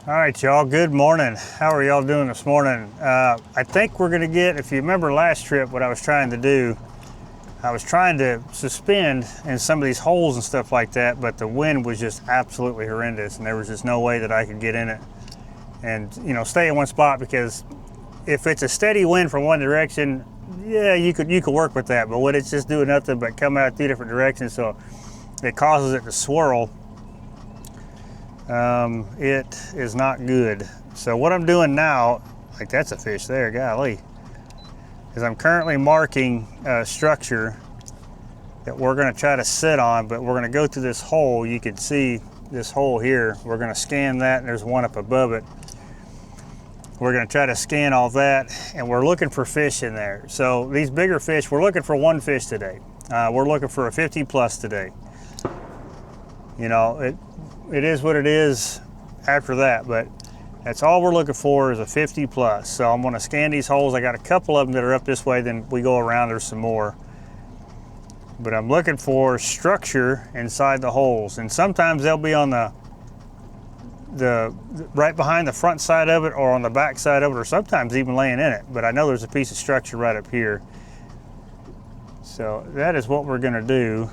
All right, y'all, good morning. How are y'all doing this morning? I think we're gonna get, if you remember last trip, what I was trying to do, I was trying to suspend in some of these holes and stuff like that, but the wind was just absolutely horrendous and there was just no way that I could get in it and, you know, stay in one spot, because if it's a steady wind from one direction, yeah, you could work with that, but when it's just doing nothing but coming out 2 different directions, so it causes it to swirl, it is not good. So what I'm doing now, like that's a fish there, golly, is I'm currently marking a structure that we're going to try to sit on, but we're going to go through this hole. You can see this hole here. We're going to scan that, and there's one up above it. We're going to try to scan all that, and we're looking for fish in there. So these bigger fish, we're looking for one fish today. We're looking for a 50 plus today. You know, it is what it is after that, but that's all we're looking for is a 50 plus. So I'm going to scan these holes. I got a couple of them that are up this way, then we go around, there's some more. But I'm looking for structure inside the holes, and sometimes they'll be on the right behind the front side of it or on the back side of it, or sometimes even laying in it. But I know there's a piece of structure right up here. So that is what we're going to do.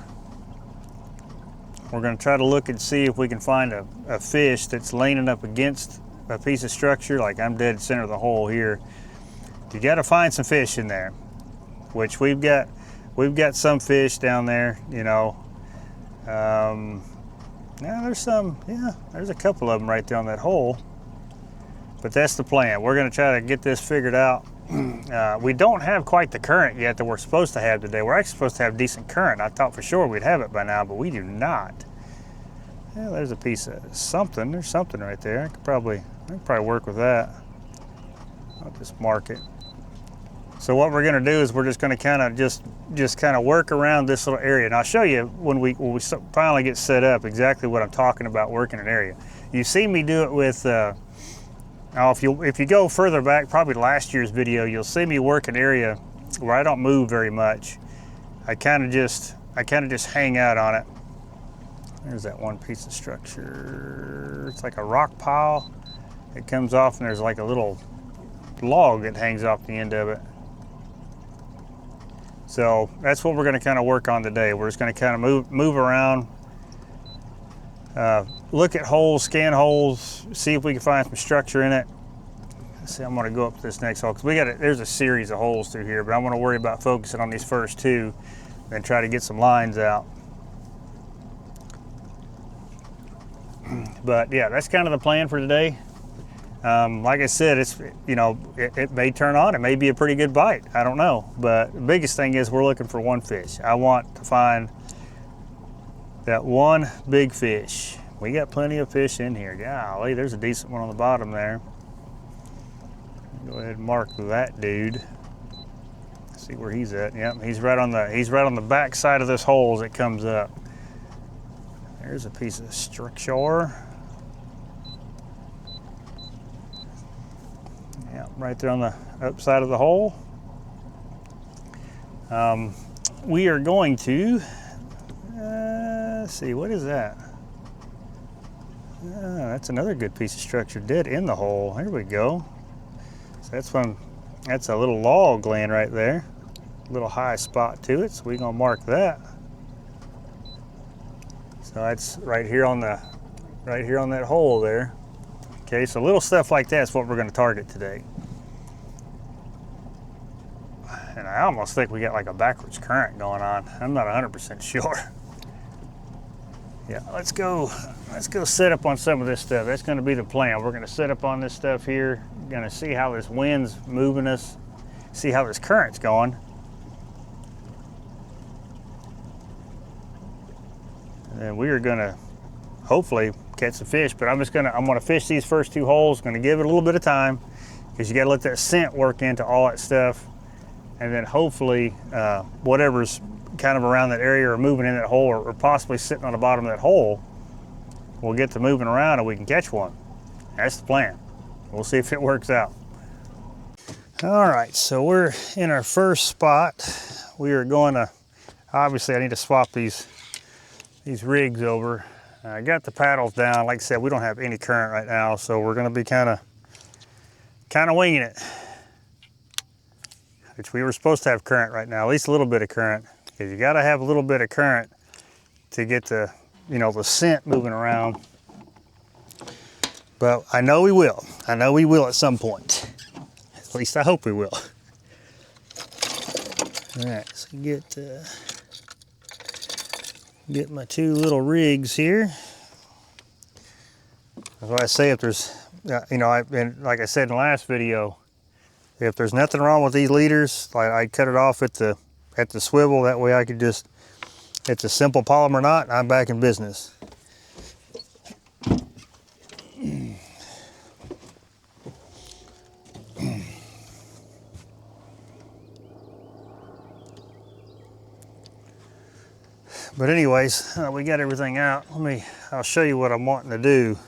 We're going to try to look and see if we can find a fish that's leaning up against a piece of structure. Like I'm dead center of the hole here. You got to find some fish in there, which we've got some fish down there, you know. Yeah, there's some, yeah, there's a couple of them right there on that hole. But that's the plan. We're going to try to get this figured out. We don't have quite the current yet that we're supposed to have today. We're actually supposed to have decent current. I thought for sure we'd have it by now, but we do not. Yeah, there's a piece of something. There's something right there. I could probably work with that. I'll just mark it. So what we're going to do is we're just going to kind of just kind of work around this little area, and I'll show you when we finally get set up exactly what I'm talking about working an area. You see me do it with. If you go further back, probably last year's video, you'll see me work an area where I don't move very much. I kind of just hang out on it. There's that one piece of structure. It's like a rock pile. It comes off, and there's like a little log that hangs off the end of it. So that's what we're going to kind of work on today. We're just going to kind of move around. Look at holes, scan holes, see if we can find some structure in it. Let's see, I'm going to go up to this next hole because there's a series of holes through here, but I want to worry about focusing on these first two and try to get some lines out. But yeah, that's kind of the plan for today. Like I said, it may turn on, it may be a pretty good bite, I don't know. But the biggest thing is we're looking for one fish. I want to find that one big fish. We got plenty of fish in here. Golly, there's a decent one on the bottom there. Go ahead and mark that dude. See where he's at. Yep, he's right on the back side of this hole as it comes up. There's a piece of structure. Yeah, right there on the upside of the hole. We are going to let's see, what is that? That's another good piece of structure dead in the hole. Here we go. So that's a little log laying right there. A little high spot to it, so we're gonna mark that. So that's right here on that hole there. Okay, so little stuff like that's what we're gonna target today. And I almost think we got like a backwards current going on. I'm not 100% sure. Yeah, let's go set up on some of this stuff. That's going to be the plan. We're going to set up on this stuff here. Going to see how this wind's moving us, see how this current's going. And then we are going to hopefully catch some fish, but I'm going to fish these first two holes. Going to give it a little bit of time because you got to let that scent work into all that stuff. And then hopefully whatever's kind of around that area or moving in that hole or possibly sitting on the bottom of that hole, we'll get to moving around and we can catch one. That's the plan. We'll see if it works out. All right, so we're in our first spot. We are going to, obviously I need to swap these rigs over. I got the paddles down. Like I said, we don't have any current right now, so we're gonna be kind of winging it. Which we were supposed to have current right now, at least a little bit of current, because you gotta have a little bit of current to get the, you know, the scent moving around. But I know we will. I know we will at some point. At least I hope we will. All right, so get my two little rigs here. That's why I say if there's, you know, like I said in the last video, if there's nothing wrong with these leaders, I cut it off at the swivel. That way I could just, it's a simple polymer knot, and I'm back in business. But anyways, we got everything out. I'll show you what I'm wanting to do.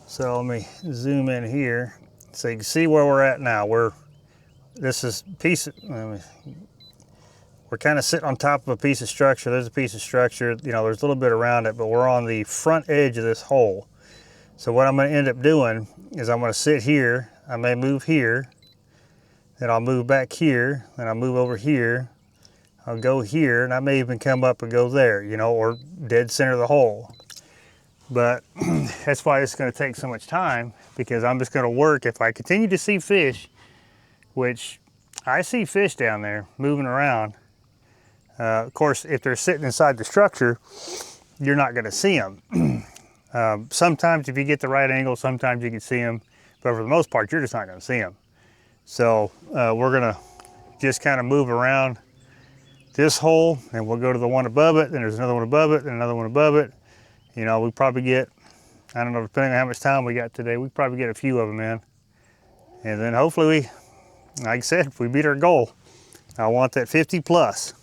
So let me zoom in here so you can see where we're at now. We're kind of sitting on top of a piece of structure. There's a piece of structure, you know, there's a little bit around it, but we're on the front edge of this hole. So what I'm gonna end up doing is I'm gonna sit here, I may move here, then I'll move back here, then I'll move over here, I'll go here, and I may even come up and go there, you know, or dead center of the hole. But that's why it's going to take so much time, because I'm just going to work. If I continue to see fish, which I see fish down there moving around, of course, if they're sitting inside the structure, you're not going to see them. Sometimes if you get the right angle, sometimes you can see them, but for the most part, you're just not going to see them. So we're going to just kind of move around this hole, and we'll go to the one above it, then there's another one above it, then another one above it. You know, we probably get, I don't know, depending on how much time we got today, we probably get a few of them in. And then hopefully we, like I said, if we beat our goal, I want that 50 plus.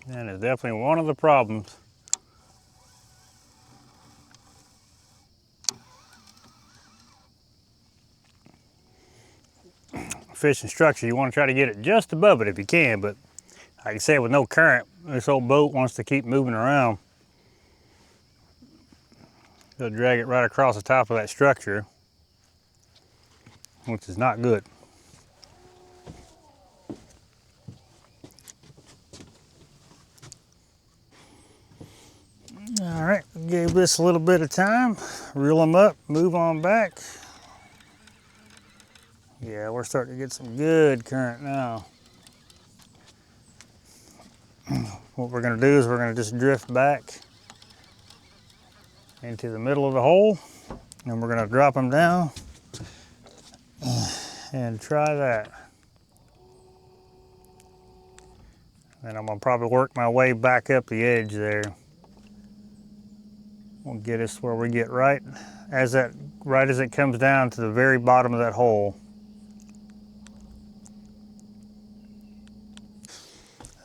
That is definitely one of the problems. Fishing structure, you want to try to get it just above it if you can, but like I said, with no current, this old boat wants to keep moving around. It'll drag it right across the top of that structure, which is not good. All right, gave this a little bit of time, reel them up, move on back. Yeah, we're starting to get some good current now. What we're gonna do is we're gonna just drift back into the middle of the hole, and we're gonna drop them down and try that. And I'm gonna probably work my way back up the edge there. We'll get us where we get right as it comes down to the very bottom of that hole.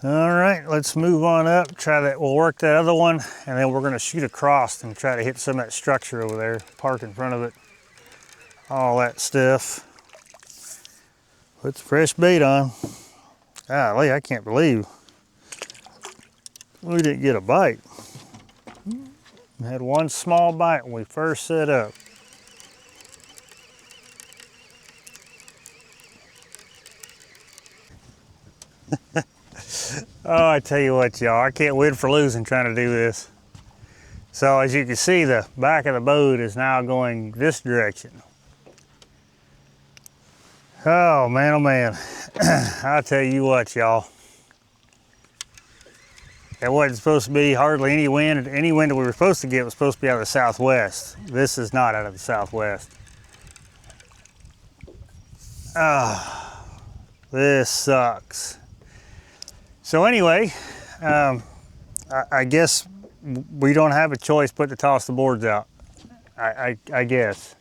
All right, let's move on up, try that. We'll work that other one, and then we're gonna shoot across and try to hit some of that structure over there, park in front of it, all that stuff. Put the fresh bait on. Golly, I can't believe we didn't get a bite. We had one small bite when we first set up. Oh, I tell you what, y'all, I can't win for losing trying to do this. So as you can see, the back of the boat is now going this direction. Oh man, oh man. I tell you what, y'all. There wasn't supposed to be hardly any wind. Any wind that we were supposed to get was supposed to be out of the southwest. This is not out of the southwest. This sucks. So anyway, I guess we don't have a choice but to toss the boards out. I guess.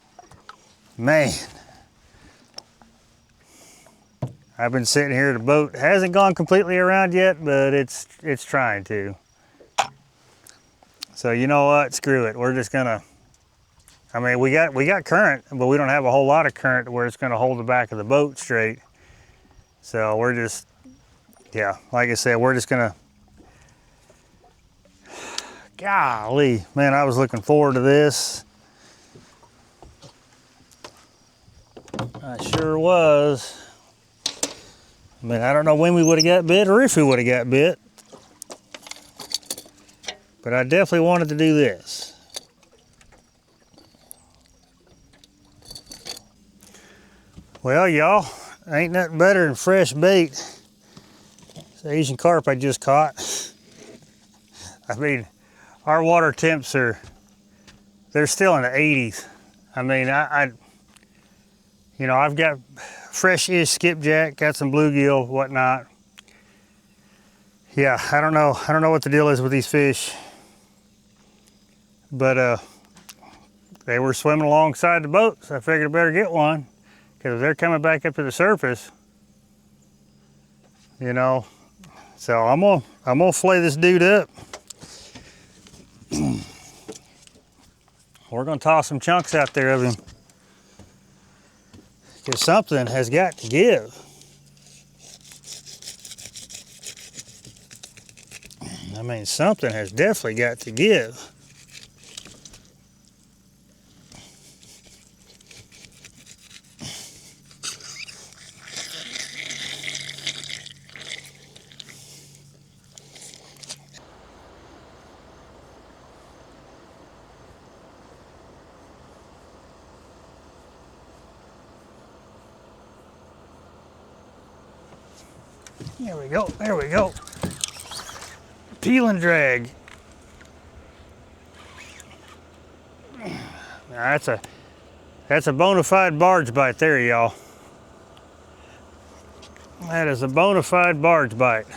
Man. I've been sitting here, the boat hasn't gone completely around yet, but it's trying to. So you know what, screw it. We're just gonna, I mean, we got current, but we don't have a whole lot of current where it's gonna hold the back of the boat straight. So we're just, yeah, like I said, we're just gonna, golly, man, I was looking forward to this. I sure was. I mean, I don't know when we would have got bit or if we would have got bit, but I definitely wanted to do this. Well, y'all, ain't nothing better than fresh bait. It's the Asian carp I just caught. I mean, our water temps they're still in the 80s. I mean, you know, I've got fresh-ish skipjack, got some bluegill, whatnot. Yeah, I don't know what the deal is with these fish, but they were swimming alongside the boat, so I figured I better get one, because they're coming back up to the surface, you know. So I'm gonna flay this dude up. We're gonna toss some chunks out there of him, because something has got to give. I mean, something has definitely got to give. There we go, there we go. Peel and drag. Now that's a bona fide barge bite there, y'all. That is a bona fide barge bite.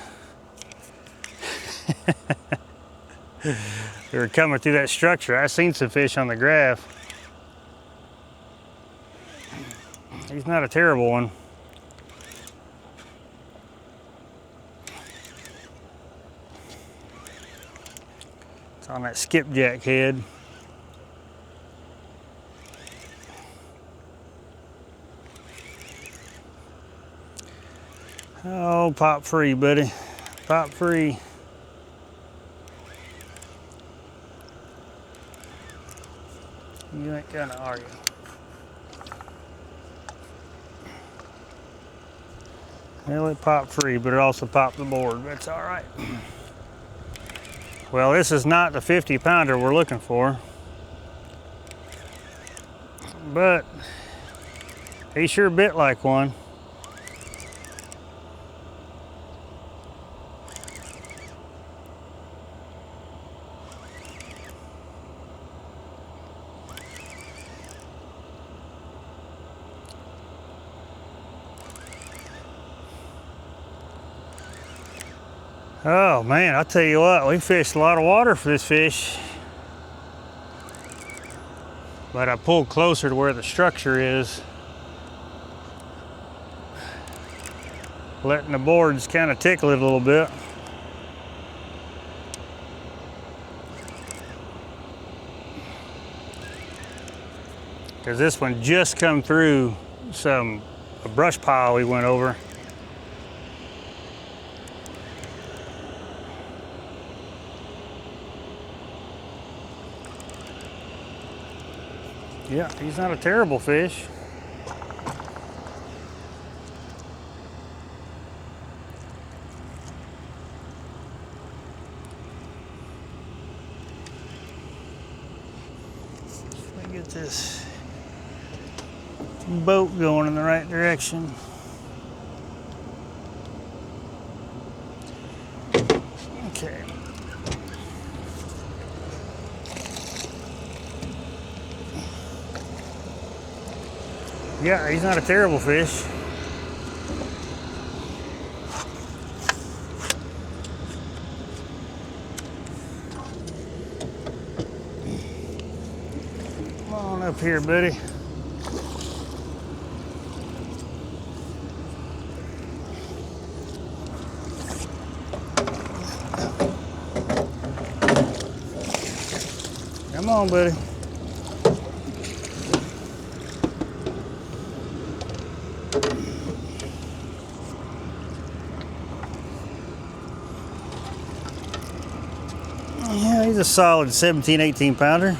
They were coming through that structure. I seen some fish on the graph. He's not a terrible one. It's on that skipjack head. Oh, pop free, buddy. Pop free. You ain't gonna argue. Well, it popped free, but it also popped the board. That's all right. Well, this is not the 50-pounder we're looking for, but he sure bit like one. Oh man, I'll tell you what, we fished a lot of water for this fish. But I pulled closer to where the structure is, letting the boards kind of tickle it a little bit. Because this one just come through a brush pile we went over. Yeah, he's not a terrible fish. Let me get this boat going in the right direction. Okay. Yeah, he's not a terrible fish. on up here, buddy. Come on, buddy. Yeah, he's a solid 17, 18 pounder.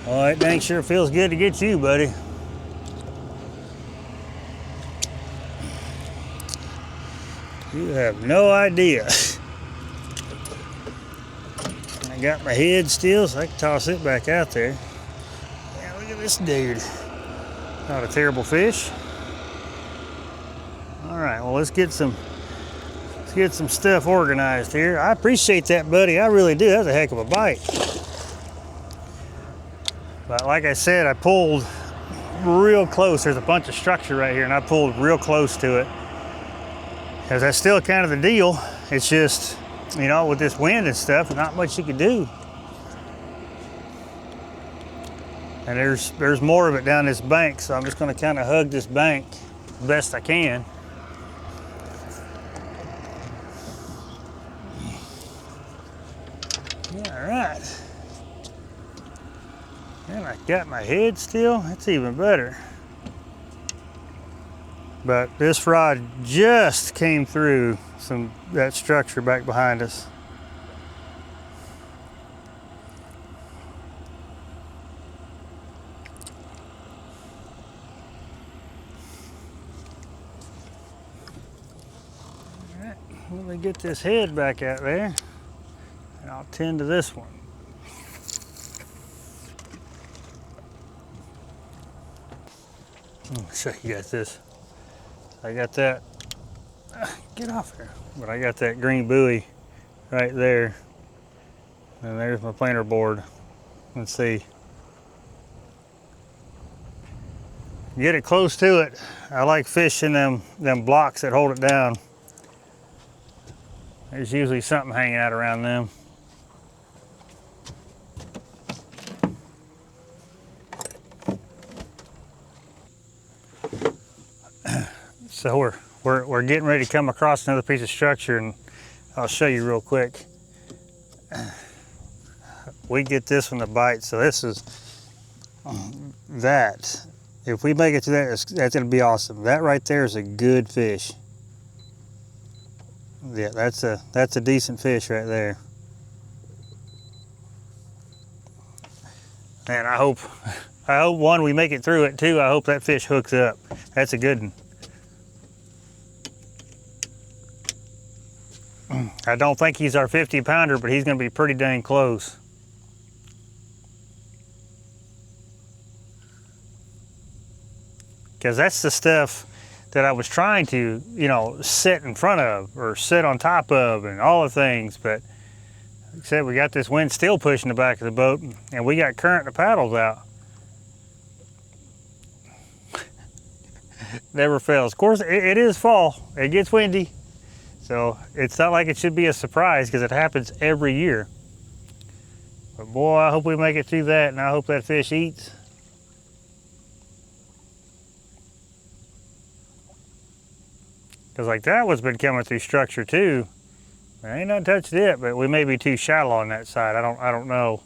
All right, dang sure feels good to get you, buddy. You have no idea. I got my head still, so I can toss it back out there. Yeah, look at this dude. Not a terrible fish. All right, well, let's get some stuff organized here. I appreciate that, buddy. I really do. That's a heck of a bite. But like I said, I pulled real close. There's a bunch of structure right here, and I pulled real close to it. Because that's still kind of the deal. It's just, you know, with this wind and stuff, not much you can do. And there's more of it down this bank, so I'm just going to kind of hug this bank the best I can. All right. And I got my head still. That's even better. But this rod just came through that structure back behind us. All right, let me get this head back out there, and I'll tend to this one. Let me show you guys this. I got that, get off here. But I got that green buoy right there. And there's my planer board. Let's see. Get it close to it. I like fishing them blocks that hold it down. There's usually something hanging out around them. So we're getting ready to come across another piece of structure, and I'll show you real quick. We get this one to bite, so this is that. If we make it to that, that's gonna be awesome. That right there is a good fish. Yeah, that's a decent fish right there. And I hope one, we make it through it. Two, I hope that fish hooks up. That's a good one. I don't think he's our 50 pounder, but he's gonna be pretty dang close. Because that's the stuff that I was trying to, you know, sit in front of or sit on top of and all the things. But like I said, we got this wind still pushing the back of the boat, and we got current and the paddles out. Never fails. Of course, it is fall. It gets windy. So it's not like it should be a surprise, because it happens every year. But boy, I hope we make it through that, and I hope that fish eats. Because like that one's been coming through structure too. I ain't not touched it, but we may be too shallow on that side. I don't know.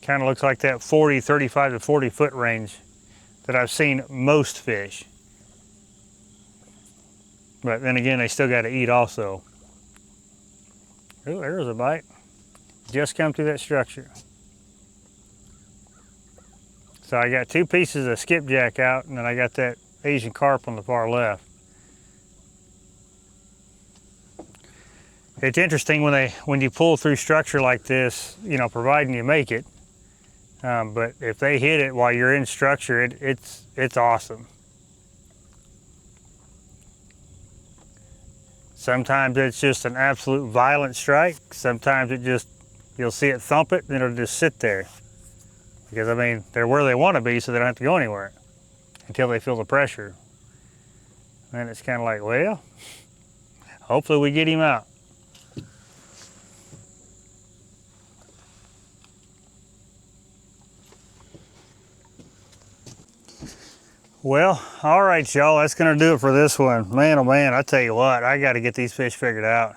Kind of looks like that 35 to 40 foot range that I've seen most fish. But then again, they still got to eat also. Oh, there's a bite. Just come through that structure. So I got two pieces of skipjack out, and then I got that Asian carp on the far left. It's interesting when you pull through structure like this, you know, providing you make it. But if they hit it while you're in structure, it's awesome. Sometimes it's just an absolute violent strike. Sometimes you'll see it thump it, and it'll just sit there. Because I mean, they're where they want to be, so they don't have to go anywhere until they feel the pressure. And it's kind of like, well, Hopefully we get him out. Well, all right, y'all, that's gonna do it for this one. Man, oh man, I tell you what, I gotta get these fish figured out.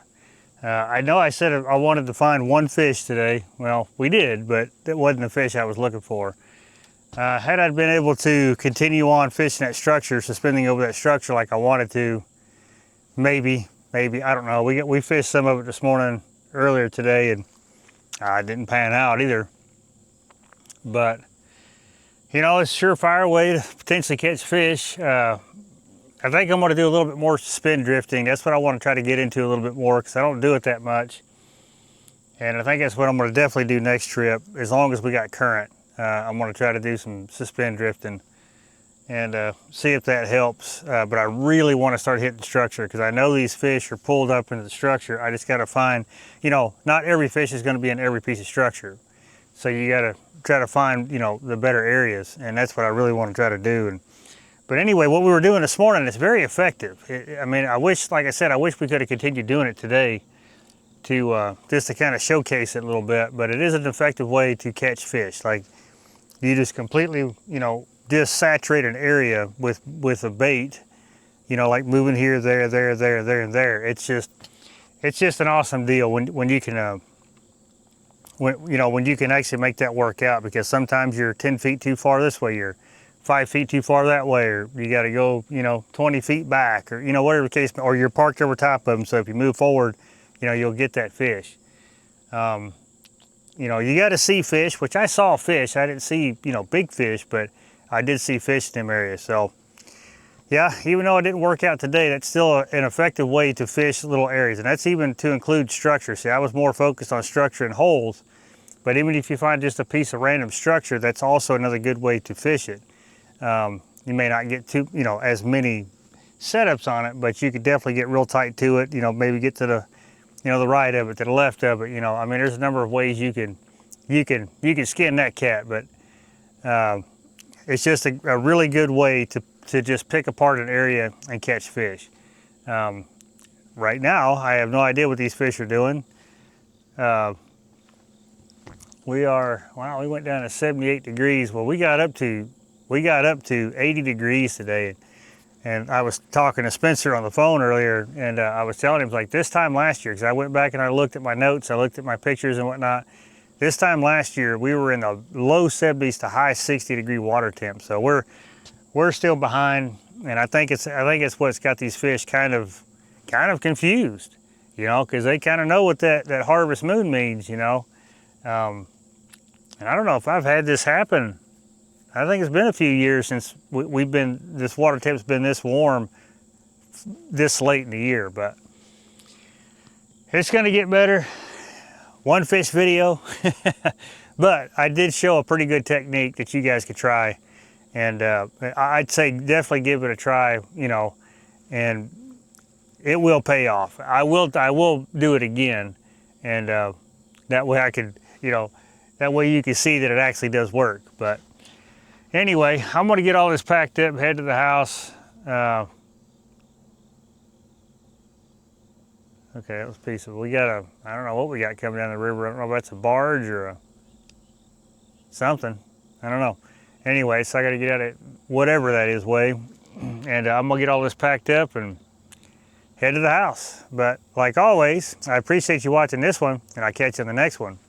I know I said I wanted to find one fish today. Well, we did, but that wasn't the fish I was looking for. Had I been able to continue on fishing that structure, suspending over that structure like I wanted to, maybe, I don't know. We fished some of it this morning, earlier today, and I didn't pan out either. But you know, it's a surefire way to potentially catch fish. I think I'm going to do a little bit more spin drifting. That's what I want to try to get into a little bit more, because I don't do it that much. And I think that's what I'm going to definitely do next trip, as long as we got current. I'm going to try to do some suspend drifting and see if that helps. But I really want to start hitting structure, because I know these fish are pulled up into the structure. I just got to find, you know, not every fish is going to be in every piece of structure. So you got to try to find, you know, the better areas, and that's what I really want to try to do. But anyway, what we were doing this morning is very effective. I mean, I wish, like I said, I wish we could have continued doing it today to just to kind of showcase it a little bit. But it is an effective way to catch fish. Like, you just completely, you know, just saturate an area with a bait, you know, like moving here, there, and there. It's just an awesome deal when you can. When you can actually make that work out, because sometimes you're 10 feet too far this way, you're 5 feet too far that way, or you got to go, you know, 20 feet back, or, you know, whatever the case, or you're parked over top of them. So if you move forward, you know, you'll get that fish. You know, you got to see fish, which I saw fish. I didn't see, you know, big fish, but I did see fish in them areas. So yeah, even though it didn't work out today, that's still an effective way to fish little areas. And that's even to include structure. See, I was more focused on structure and holes. But even if you find just a piece of random structure, that's also another good way to fish it. You may not get too, you know, as many setups on it, but you could definitely get real tight to it. You know, maybe get to the, you know, the right of it, to the left of it. You know, I mean, there's a number of ways you can skin that cat. But it's just a really good way to just pick apart an area and catch fish. Right now, I have no idea what these fish are doing. We went down to 78 degrees. Well, we got up to 80 degrees today. And I was talking to Spencer on the phone earlier, and I was telling him, like, this time last year, because I went back and I looked at my notes, I looked at my pictures and whatnot. This time last year, we were in the low 70s to high 60 degree water temp. So we're still behind, and I think it's what's got these fish kind of confused, you know, because they kind of know what that harvest moon means, you know. And I don't know if I've had this happen. I think it's been a few years since this water temp's been this warm this late in the year, but it's gonna get better. One fish video, but I did show a pretty good technique that you guys could try. And I'd say definitely give it a try, you know, and it will pay off. I will do it again, and that way I could, you know, that way you can see that it actually does work. But anyway, I'm gonna get all this packed up, head to the house. Okay, that was peaceful. We got I don't know what we got coming down the river. I don't know if that's a barge or something. I don't know. Anyway, so I gotta get out of whatever that is way. And I'm gonna get all this packed up and head to the house. But like always, I appreciate you watching this one, and I'll catch you in the next one.